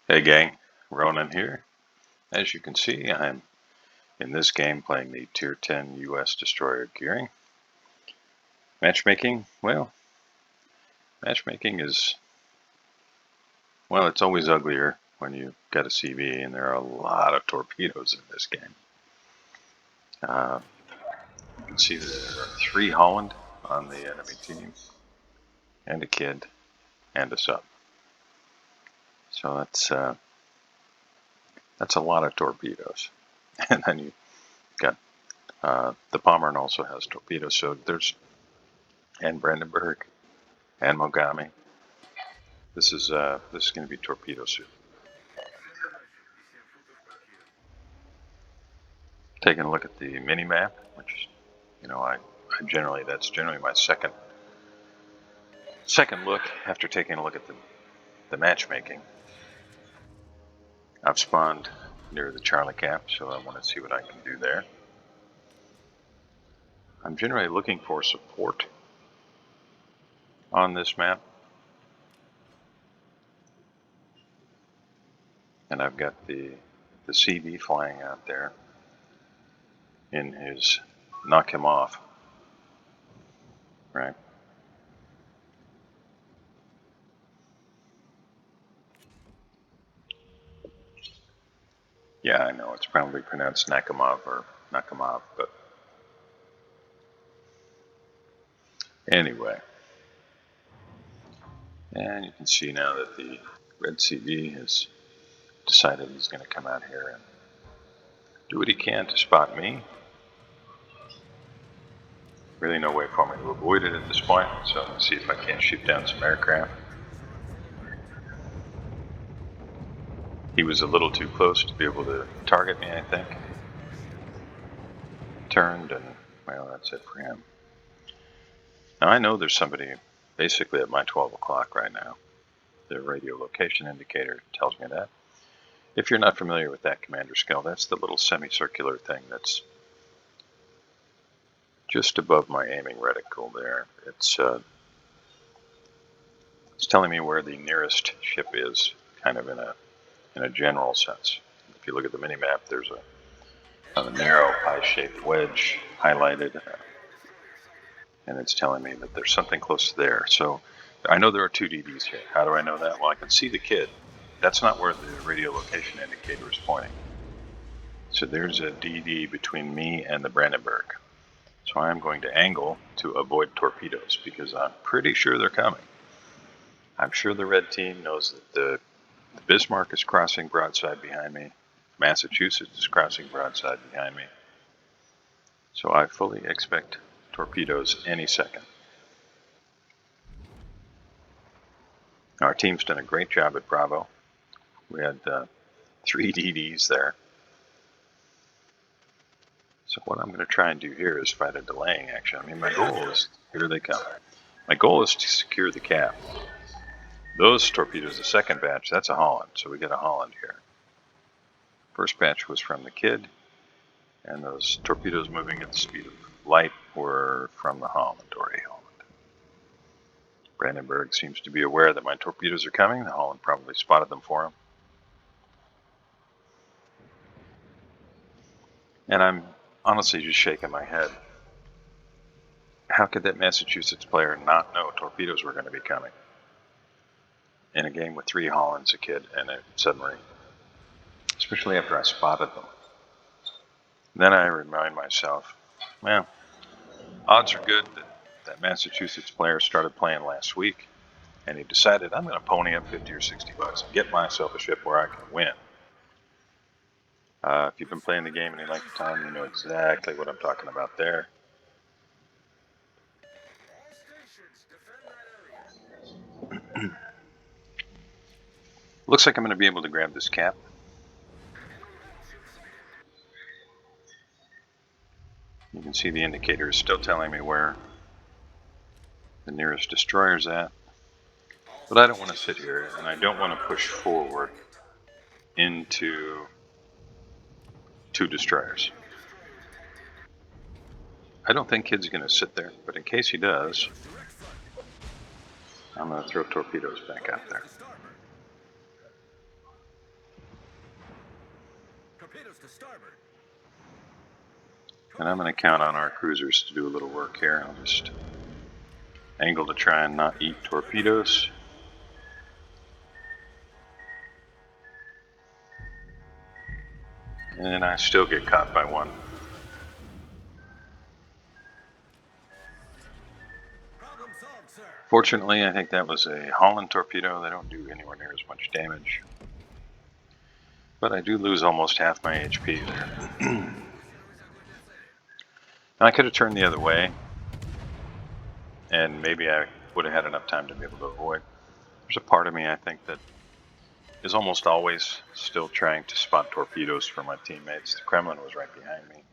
Hey gang, Ronan here. As you can see, I'm in this game playing the Tier 10 US Destroyer gearing. Matchmaking, well, matchmaking is, it's always uglier when you got a CV, and there are a lot of torpedoes in this game. You can see that there are 3 Holland on the enemy team, and a kid, and a sub. So that's a lot of torpedoes. And then you got the Pommern also has torpedoes, so and Brandenburg, and Mogami. This is going to be torpedo soup. Taking a look at the mini map, which that's generally my second look after taking a look at the matchmaking. I've spawned near the Charlie Cap, so I want to see what I can do there. I'm generally looking for support on this map, and I've got the CV flying out there in his knock him off, right? Yeah, I know it's probably pronounced Nakamov or Nakamov, but anyway. And you can see now that the red CV has decided he's going to come out here and do what he can to spot me. Really no way for me to avoid it at this point, so I'm going to see if I can't shoot down some aircraft. He was a little too close to be able to target me, I think. Turned, and well, that's it for him. Now I know there's somebody basically at my 12 o'clock right now. The radio location indicator tells me that. If you're not familiar with that commander skill, that's the little semicircular thing that's just above my aiming reticle there. It's telling me where the nearest ship is, kind of in a general sense. If you look at the mini-map, there's a narrow pie-shaped wedge highlighted, and it's telling me that there's something close to there. So I know there are 2 DDs here. How do I know that? Well, I can see the kid. That's not where the radio location indicator is pointing. So there's a DD between me and the Brandenburg. So I'm going to angle to avoid torpedoes because I'm pretty sure they're coming. I'm sure the red team knows that the Bismarck is crossing broadside behind me. Massachusetts is crossing broadside behind me. So I fully expect torpedoes any second. Our team's done a great job at Bravo. We had 3 DDs there. So what I'm going to try and do here is fight a delaying action. I mean, my goal is, here they come. My goal is to secure the cap. Those torpedoes, the second batch, that's a Holland. So we got a Holland here. First batch was from the kid, and those torpedoes moving at the speed of light were from the Holland, or a Holland. Brandenburg seems to be aware that my torpedoes are coming. The Holland probably spotted them for him. And I'm honestly just shaking my head. How could that Massachusetts player not know torpedoes were going to be coming in a game with 3 Hollands, a kid, and a submarine? Especially after I spotted them. Then I remind myself, well, odds are good that Massachusetts player started playing last week, and he decided, I'm going to pony up 50 or 60 bucks and get myself a ship where I can win. If you've been playing the game any length of time, you know exactly what I'm talking about there. Looks like I'm going to be able to grab this cap. You can see the indicator is still telling me where the nearest destroyer's at. But I don't want to sit here, and I don't want to push forward into 2 destroyers. I don't think Kid's going to sit there, but in case he does, I'm going to throw torpedoes back out there. And I'm going to count on our cruisers to do a little work here. I'll just angle to try and not eat torpedoes. And I still get caught by one. Fortunately, I think that was a Holland torpedo. They don't do anywhere near as much damage. But I do lose almost half my HP there. I could have turned the other way, and maybe I would have had enough time to be able to avoid. There's a part of me, I think, that is almost always still trying to spot torpedoes for my teammates. The Kremlin was right behind me.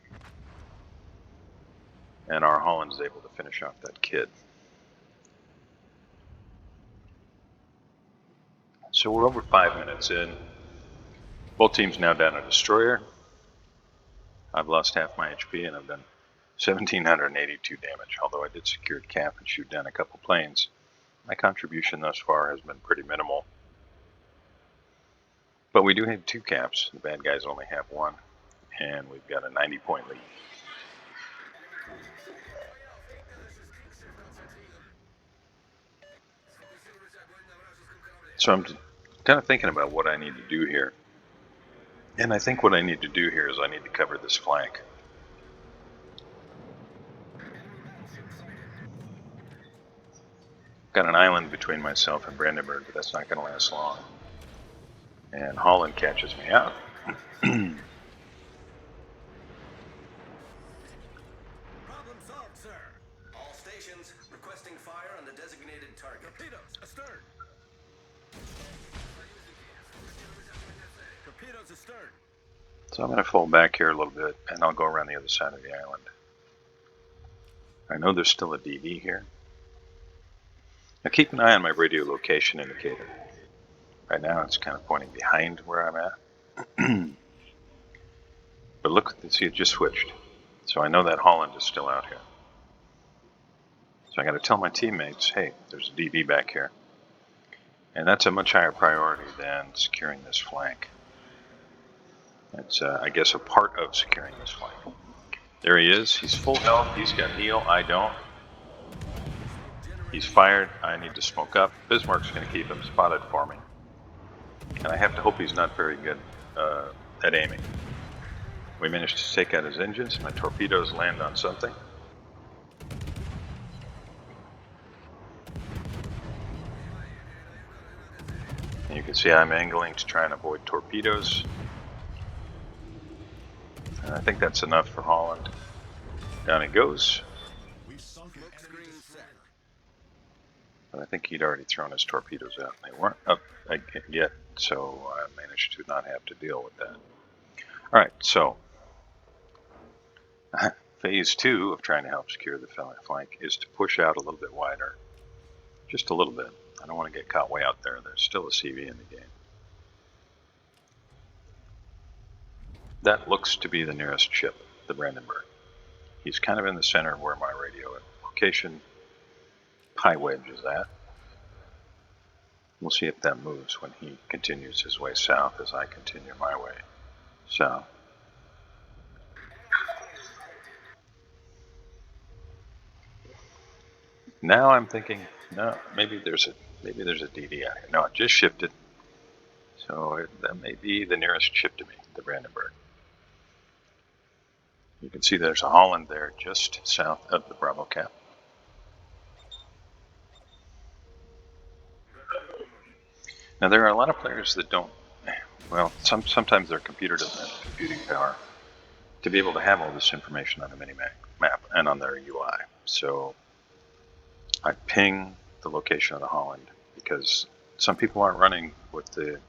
And our Holland is able to finish off that kid. So we're over 5 minutes in. Both teams now down a destroyer. I've lost half my HP and I've done 1,782 damage. Although I did secure cap and shoot down a couple planes, my contribution thus far has been pretty minimal. But we do have 2 caps. The bad guys only have 1. And we've got a 90-point lead. So I'm kind of thinking about what I need to do here. And I think what I need to do here is I need to cover this flank. Got an island between myself and Brandenburg, but that's not going to last long. And Holland catches me out. Problem solved, sir. All stations requesting fire on the designated target. Torpedoes astern. Torpedoes astern. So I'm going to fall back here a little bit, and I'll go around the other side of the island. I know there's still a DD here. Now keep an eye on my radio location indicator. Right now it's kind of pointing behind where I'm at. But look, see, it just switched. So I know that Holland is still out here. So I got to tell my teammates, hey, there's a DB back here. And that's a much higher priority than securing this flank. It's, I guess, a part of securing this flank. There he is. He's full health. He's got heal. I don't. He's fired. I need to smoke up. Bismarck's going to keep him spotted for me. And I have to hope he's not very good at aiming. We managed to take out his engines. My torpedoes land on something. And you can see I'm angling to try and avoid torpedoes. And I think that's enough for Holland. Down he goes. But I think he'd already thrown his torpedoes out. They weren't up yet, so I managed to not have to deal with that. Alright, so phase 2 of trying to help secure the flank is to push out a little bit wider. Just a little bit. I don't want to get caught way out there. There's still a CV in the game. That looks to be the nearest ship, the Brandenburg. He's kind of in the center of where my radio location high wedge is at. We'll see if that moves when he continues his way south as I continue my way south. Now I'm thinking, no, maybe there's a DD out here. No, it just shifted. So that may be the nearest ship to me, the Brandenburg. You can see there's a Holland there just south of the Bravo cap. Now there are a lot of players that don't, well, sometimes their computer doesn't have the computing power to be able to have all this information on a mini-map and on their UI. So I ping the location of the Holland because some people aren't running with the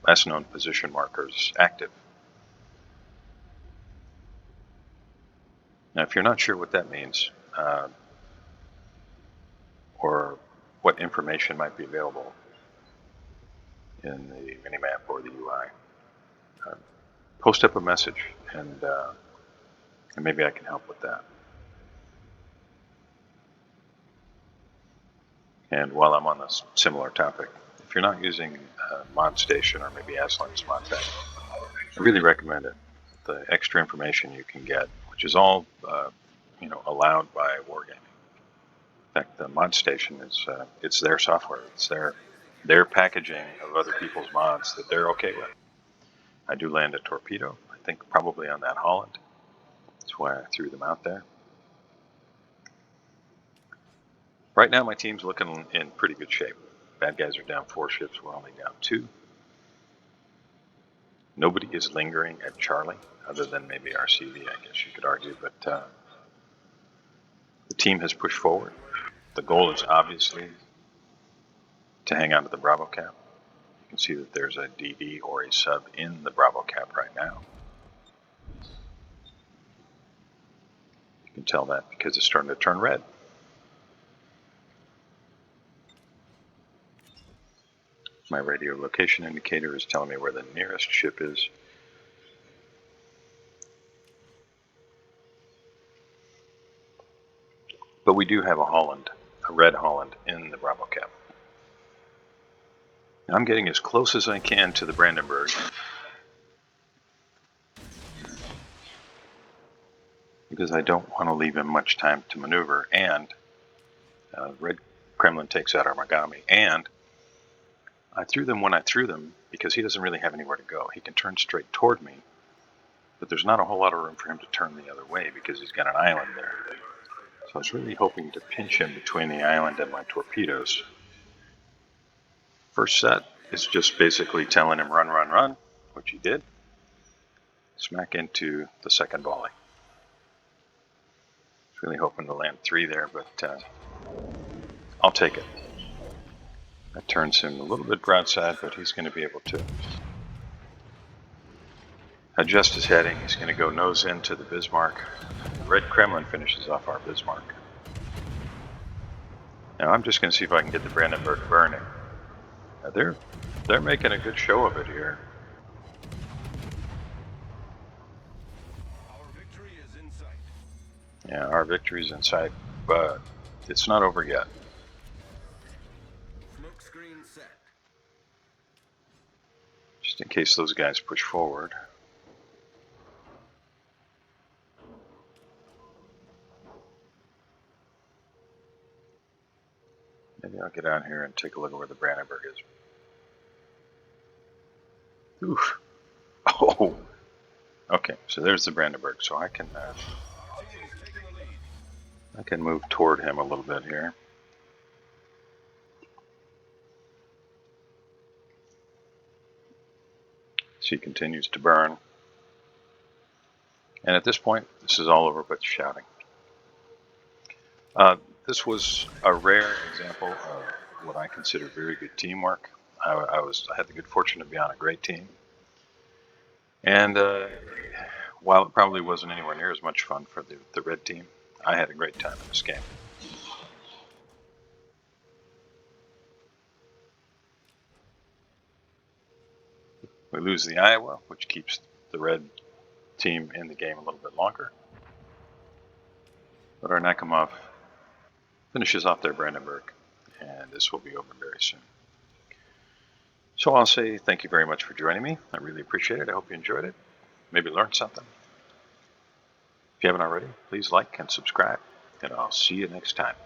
last known position markers active. Now, if you're not sure what that means, or what information might be available in the minimap or the UI, post up a message, and maybe I can help with that. And while I'm on this similar topic, if you're not using ModStation or maybe Aslan's mod pack, I really recommend it. The extra information you can get, which is all allowed by Wargaming. In fact, the mod station is it's their software. It's their packaging of other people's mods that they're okay with. I do land a torpedo. I think probably on that Holland. That's why I threw them out there. Right now, my team's looking in pretty good shape. Bad guys are down 4 ships. We're only down 2. Nobody is lingering at Charlie, other than maybe RCV, I guess you could argue. But the team has pushed forward. The goal is obviously to hang on to the Bravo cap. You can see that there's a DD or a sub in the Bravo cap right now. You can tell that because it's starting to turn red. My radio location indicator is telling me where the nearest ship is. But we do have a Holland, a red Holland, in the Bravo cap. Now I'm getting as close as I can to the Brandenburg. Because I don't want to leave him much time to maneuver, and Red Kremlin takes out our Megami, and I threw them when I threw them because he doesn't really have anywhere to go. He can turn straight toward me, but there's not a whole lot of room for him to turn the other way because he's got an island there. So I was really hoping to pinch him between the island and my torpedoes. First set is just basically telling him run, run, run, which he did. Smack into the second volley. I was really hoping to land 3 there, but I'll take it. That turns him a little bit broadside, but he's going to be able to adjust his heading. He's going to go nose into the Bismarck. The Red Kremlin finishes off our Bismarck. Now I'm just going to see if I can get the Brandenburg burning. Now they're making a good show of it here. Our victory is in sight. Yeah, our victory's in sight, but it's not over yet. Smoke screen set. Just in case those guys push forward. Maybe I'll get out here and take a look at where the Brandenburg is. Oof. Oh. Okay, so there's the Brandenburg. So I can move toward him a little bit here. So he continues to burn. And at this point, this is all over but shouting. This was a rare example of what I consider very good teamwork. I had the good fortune to be on a great team. And while it probably wasn't anywhere near as much fun for the red team, I had a great time in this game. We lose the Iowa, which keeps the red team in the game a little bit longer. But our Nakhimov finishes off their Brandenburg, and this will be over very soon. So I'll say thank you very much for joining me. I really appreciate it. I hope you enjoyed it. Maybe learned something. If you haven't already, please like and subscribe, and I'll see you next time.